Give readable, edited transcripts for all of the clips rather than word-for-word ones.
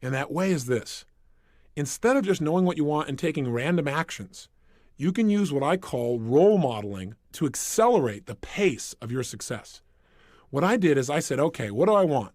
And that way is this. Instead of just knowing what you want and taking random actions, you can use what I call role modeling to accelerate the pace of your success. What I did is I said, okay, what do I want?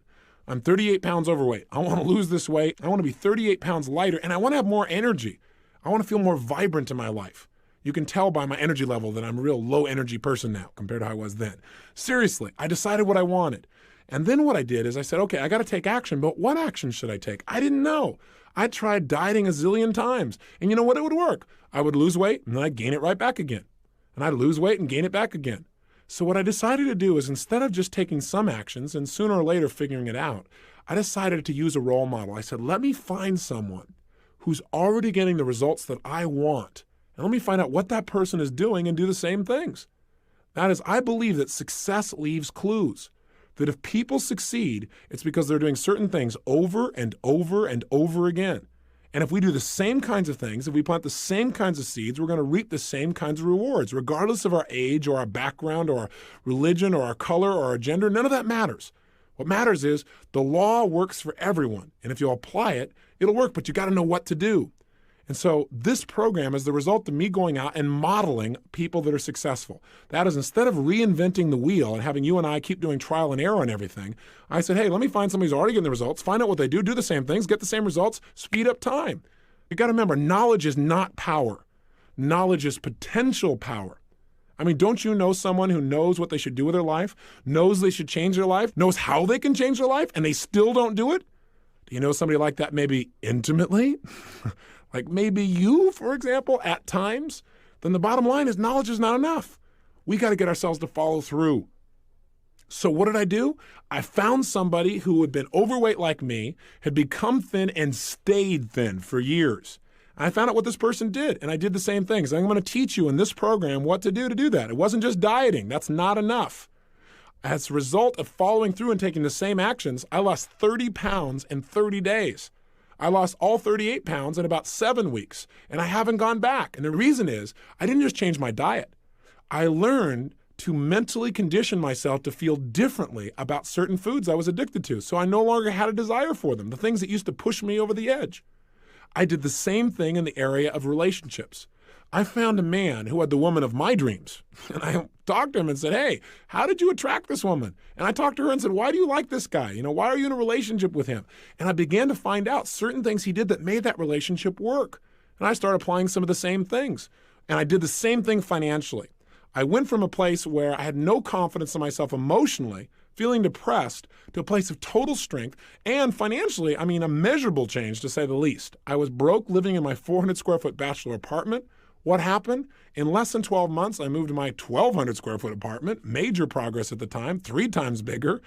I'm 38 pounds overweight. I want to lose this weight. I want to be 38 pounds lighter, and I want to have more energy. I want to feel more vibrant in my life. You can tell by my energy level that I'm a real low energy person now compared to how I was then. Seriously, I decided what I wanted. And then what I did is I said, okay, I got to take action, but what action should I take? I didn't know. I tried dieting a zillion times, and you know what? It would work. I would lose weight, and then I'd gain it right back again. And I'd lose weight and gain it back again. So what I decided to do is instead of just taking some actions and sooner or later figuring it out, I decided to use a role model. I said, let me find someone who's already getting the results that I want. And let me find out what that person is doing and do the same things. That is, I believe that success leaves clues. That if people succeed, it's because they're doing certain things over and over and over again. And if we do the same kinds of things, if we plant the same kinds of seeds, we're going to reap the same kinds of rewards, regardless of our age or our background or our religion or our color or our gender. None of that matters. What matters is the law works for everyone. And if you apply it, it'll work, but you got to know what to do. And so this program is the result of me going out and modeling people that are successful. That is, instead of reinventing the wheel and having you and I keep doing trial and error on everything, I said, hey, let me find somebody who's already getting the results, find out what they do the same things, get the same results, speed up time. You got to remember, knowledge is not power. Knowledge is potential power. I mean, don't you know someone who knows what they should do with their life, knows they should change their life, knows how they can change their life, and they still don't do it? Do you know somebody like that maybe intimately? Like maybe you, for example, at times? Then the bottom line is knowledge is not enough. We got to get ourselves to follow through. So what did I do? I found somebody who had been overweight like me, had become thin and stayed thin for years. I found out what this person did, and I did the same things. I'm going to teach you in this program what to do that. It wasn't just dieting. That's not enough. As a result of following through and taking the same actions, I lost 30 pounds in 30 days. I lost all 38 pounds in about 7 weeks, and I haven't gone back. And the reason is I didn't just change my diet. I learned to mentally condition myself to feel differently about certain foods I was addicted to, so I no longer had a desire for them, the things that used to push me over the edge. I did the same thing in the area of relationships. I found a man who had the woman of my dreams, and I talked to him and said, hey, how did you attract this woman? And I talked to her and said, why do you like this guy? Why are you in a relationship with him? And I began to find out certain things he did that made that relationship work. And I started applying some of the same things. And I did the same thing financially. I went from a place where I had no confidence in myself emotionally, feeling depressed, to a place of total strength, and financially, a measurable change to say the least. I was broke, living in my 400 square foot bachelor apartment. What happened? In less than 12 months, I moved to my 1,200 square foot apartment, major progress at the time, 3 times bigger,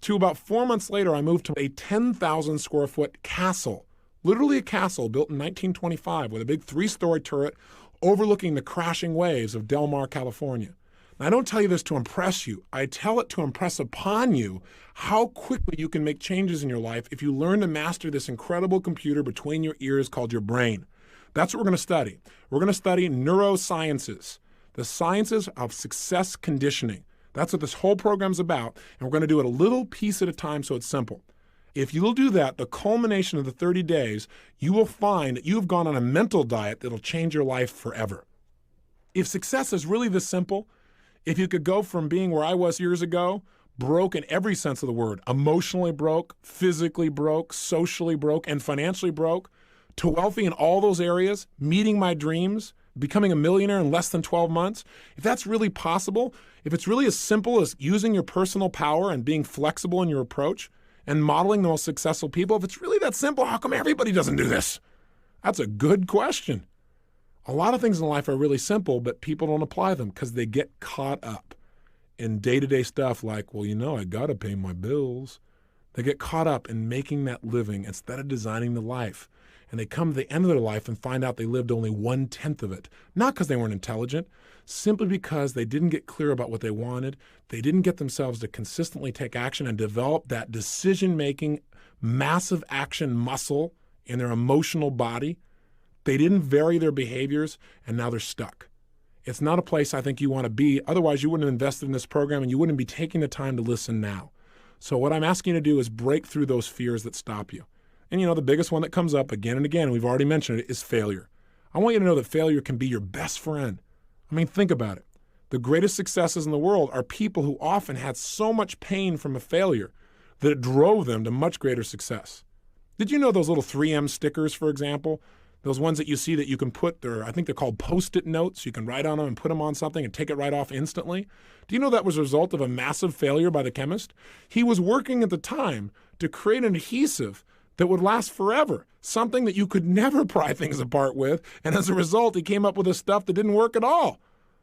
to about 4 months later, I moved to a 10,000 square foot castle, literally a castle built in 1925 with a big 3-story turret overlooking the crashing waves of Del Mar, California. Now, I don't tell you this to impress you. I tell it to impress upon you how quickly you can make changes in your life if you learn to master this incredible computer between your ears called your brain. That's what we're going to study. We're going to study neurosciences, the sciences of success conditioning. That's what this whole program's about, and we're going to do it a little piece at a time so it's simple. If you'll do that, the culmination of the 30 days, you will find that you've gone on a mental diet that'll change your life forever. If success is really this simple, if you could go from being where I was years ago, broke in every sense of the word, emotionally broke, physically broke, socially broke, and financially broke, to wealthy in all those areas, meeting my dreams, becoming a millionaire in less than 12 months, if that's really possible, if it's really as simple as using your personal power and being flexible in your approach and modeling the most successful people, if it's really that simple, how come everybody doesn't do this? That's a good question. A lot of things in life are really simple, but people don't apply them because they get caught up in day-to-day stuff like, well, I got to pay my bills. They get caught up in making that living instead of designing the life. And they come to the end of their life and find out they lived only 1/10 of it. Not because they weren't intelligent, simply because they didn't get clear about what they wanted. They didn't get themselves to consistently take action and develop that decision-making, massive action muscle in their emotional body. They didn't vary their behaviors, and now they're stuck. It's not a place I think you want to be. Otherwise, you wouldn't have invested in this program, and you wouldn't be taking the time to listen now. So what I'm asking you to do is break through those fears that stop you. And the biggest one that comes up again and again, and we've already mentioned it, is failure. I want you to know that failure can be your best friend. I mean, think about it. The greatest successes in the world are people who often had so much pain from a failure that it drove them to much greater success. Did you know those little 3M stickers, for example? Those ones that you see that you can put, I think they're called Post-it notes. You can write on them and put them on something and take it right off instantly. Do you know that was a result of a massive failure by the chemist? He was working at the time to create an adhesive that would last forever, something that you could never pry things apart with. And as a result, he came up with this stuff that didn't work at all.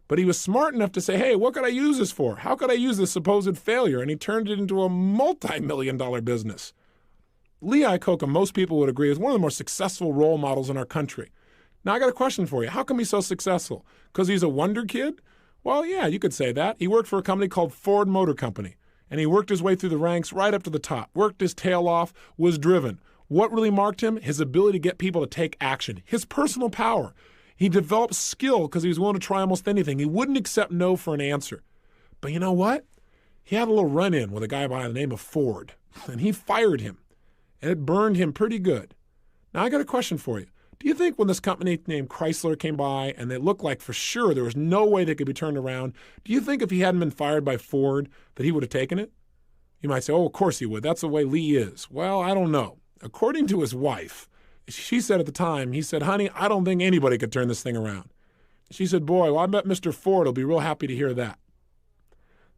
But he was smart enough to say, hey, what could I use this for? How could I use this supposed failure? And he turned it into a multi-million-dollar business. Lee Iacocca, most people would agree, is one of the more successful role models in our country. Now, I got a question for you. How come he's so successful? Because he's a wonder kid? Well, yeah, you could say that. He worked for a company called Ford Motor Company, and he worked his way through the ranks right up to the top, worked his tail off, was driven. What really marked him? His ability to get people to take action, his personal power. He developed skill because he was willing to try almost anything. He wouldn't accept no for an answer. But you know what? He had a little run-in with a guy by the name of Ford, and he fired him. And it burned him pretty good. Now, I got a question for you. Do you think when this company named Chrysler came by and they looked like for sure there was no way they could be turned around, do you think if he hadn't been fired by Ford that he would have taken it? You might say, oh, of course he would. That's the way Lee is. Well, I don't know. According to his wife, she said at the time, he said, honey, I don't think anybody could turn this thing around. She said, boy, well, I bet Mr. Ford will be real happy to hear that.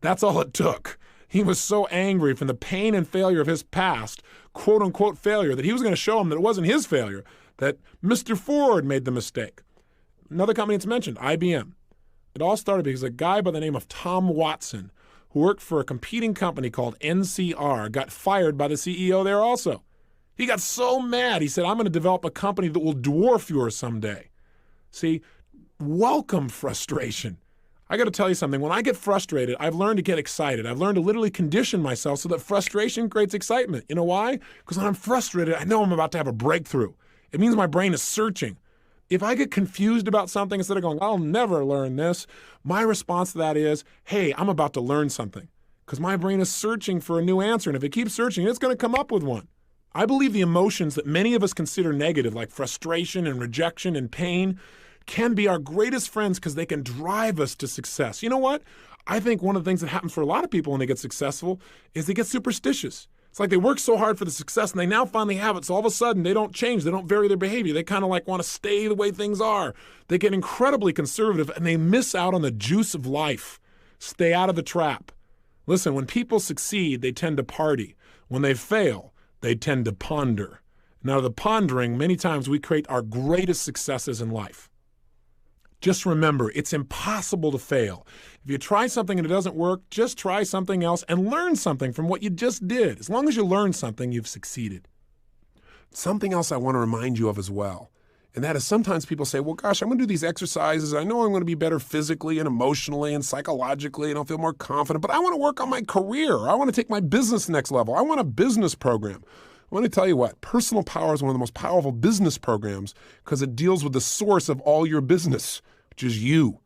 That's all it took. He was so angry from the pain and failure of his past, quote-unquote failure, that he was going to show him that it wasn't his failure, that Mr. Ford made the mistake. Another company that's mentioned, IBM. It all started because a guy by the name of Tom Watson, who worked for a competing company called NCR, got fired by the CEO there also. He got so mad, he said, I'm going to develop a company that will dwarf yours someday. See, welcome frustration. I got to tell you something. When I get frustrated, I've learned to get excited. I've learned to literally condition myself so that frustration creates excitement. You know why? Because when I'm frustrated, I know I'm about to have a breakthrough. It means my brain is searching. If I get confused about something, instead of going, I'll never learn this, my response to that is, hey, I'm about to learn something. Because my brain is searching for a new answer. And if it keeps searching, it's going to come up with one. I believe the emotions that many of us consider negative, like frustration and rejection and pain, can be our greatest friends because they can drive us to success. You know what? I think one of the things that happens for a lot of people when they get successful is they get superstitious. It's like they work so hard for the success and they now finally have it. So all of a sudden they don't change. They don't vary their behavior. They kind of like want to stay the way things are. They get incredibly conservative and they miss out on the juice of life. Stay out of the trap. Listen, when people succeed, they tend to party. When they fail, they tend to ponder. Now, the pondering, many times we create our greatest successes in life. Just remember, it's impossible to fail. If you try something and it doesn't work, just try something else and learn something from what you just did. As long as you learn something, you've succeeded. Something else I want to remind you of as well, and that is sometimes people say, well, gosh, I'm going to do these exercises. I know I'm going to be better physically and emotionally and psychologically, and I'll feel more confident, but I want to work on my career. I want to take my business next level. I want a business program. I want to tell you what, Personal Power is one of the most powerful business programs because it deals with the source of all your business, which is you.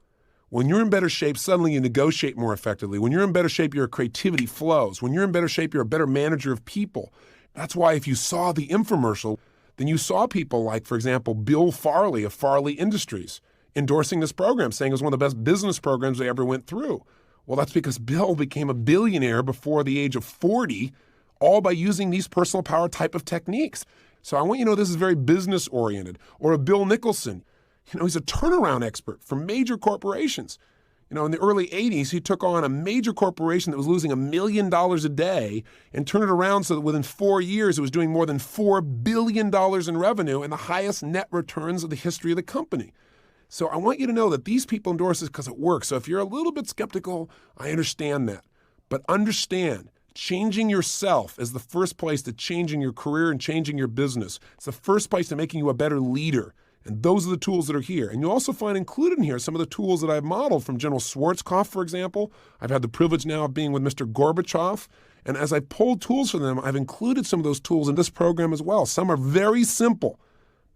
When you're in better shape, suddenly you negotiate more effectively. When you're in better shape, your creativity flows. When you're in better shape, you're a better manager of people. That's why if you saw the infomercial, then you saw people like, for example, Bill Farley of Farley Industries endorsing this program, saying it was one of the best business programs they ever went through. Well, that's because Bill became a billionaire before the age of 40, all by using these personal power type of techniques. So I want you to know this is very business oriented. Or a Bill Nicholson, he's a turnaround expert for major corporations. In the early 80s, he took on a major corporation that was losing $1 million a day and turned it around so that within 4 years, it was doing more than $4 billion in revenue and the highest net returns of the history of the company. So I want you to know that these people endorse this because it works. So if you're a little bit skeptical, I understand that. But understand, changing yourself is the first place to changing your career and changing your business. It's the first place to making you a better leader. And those are the tools that are here. And you'll also find included in here some of the tools that I've modeled from General Schwarzkopf, for example. I've had the privilege now of being with Mr. Gorbachev. And as I pulled tools from them, I've included some of those tools in this program as well. Some are very simple.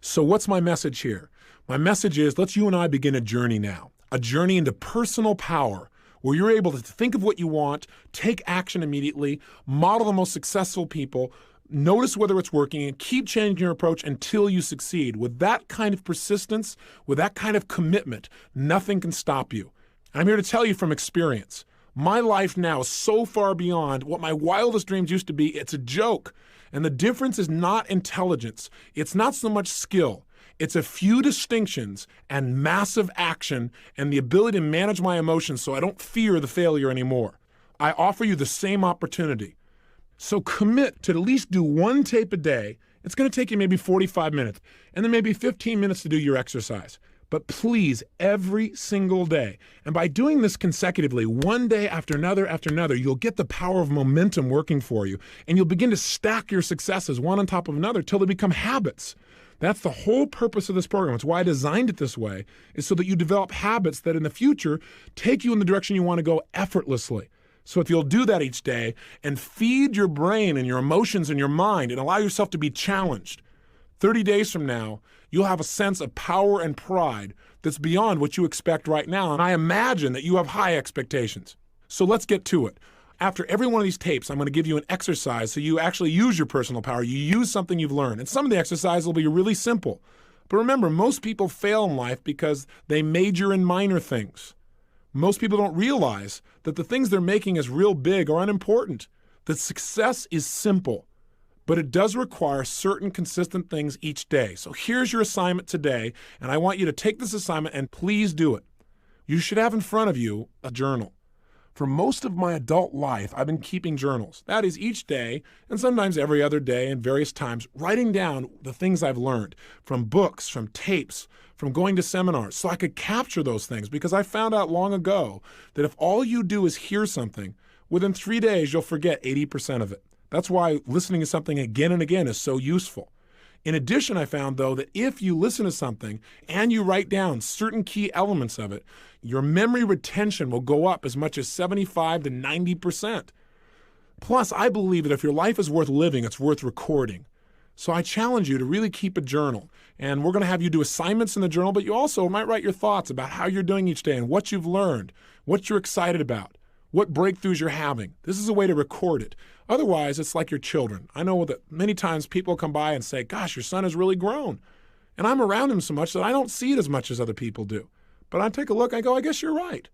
So what's my message here? My message is, let's you and I begin a journey now. A journey into personal power, where you're able to think of what you want, take action immediately, model the most successful people, Notice whether it's working and keep changing your approach until you succeed. With that kind of persistence, with that kind of commitment, nothing can stop you. I'm here to tell you from experience. My life now is so far beyond what my wildest dreams used to be. It's a joke. And the difference is not intelligence. It's not so much skill. It's a few distinctions and massive action and the ability to manage my emotions so I don't fear the failure anymore. I offer you the same opportunity. So commit to at least do one tape a day. It's going to take you maybe 45 minutes and then maybe 15 minutes to do your exercise. But please, every single day. And by doing this consecutively, one day after another, you'll get the power of momentum working for you. And you'll begin to stack your successes one on top of another till they become habits. That's the whole purpose of this program. It's why I designed it this way, is so that you develop habits that in the future take you in the direction you want to go effortlessly. So if you'll do that each day and feed your brain and your emotions and your mind and allow yourself to be challenged, 30 days from now, you'll have a sense of power and pride that's beyond what you expect right now. And I imagine that you have high expectations. So let's get to it. After every one of these tapes, I'm going to give you an exercise so you actually use your personal power. You use something you've learned. And some of the exercises will be really simple. But remember, most people fail in life because they major in minor things. Most people don't realize that the things they're making as real big are unimportant, that success is simple, but it does require certain consistent things each day. So here's your assignment today, and I want you to take this assignment and please do it. You should have in front of you a journal. For most of my adult life, I've been keeping journals. That is each day, and sometimes every other day and various times, writing down the things I've learned from books, from tapes, from going to seminars, so I could capture those things, because I found out long ago that if all you do is hear something, within 3 days you'll forget 80% of it. That's why listening to something again and again is so useful. In addition, I found, though, that if you listen to something and you write down certain key elements of it, your memory retention will go up as much as 75 to 90%. Plus, I believe that if your life is worth living, it's worth recording. So I challenge you to really keep a journal. And we're going to have you do assignments in the journal, but you also might write your thoughts about how you're doing each day and what you've learned, what you're excited about, what breakthroughs you're having. This is a way to record it. Otherwise, it's like your children. I know that many times people come by and say, gosh, your son has really grown. And I'm around him so much that I don't see it as much as other people do. But I take a look, I go, I guess you're right.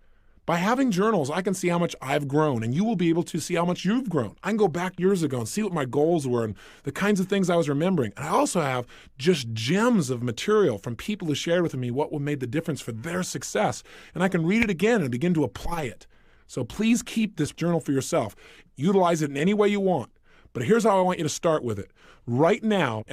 By having journals, I can see how much I've grown, and you will be able to see how much you've grown. I can go back years ago and see what my goals were and the kinds of things I was remembering. And I also have just gems of material from people who shared with me what made the difference for their success. And I can read it again and begin to apply it. So please keep this journal for yourself. Utilize it in any way you want. But here's how I want you to start with it. Right now,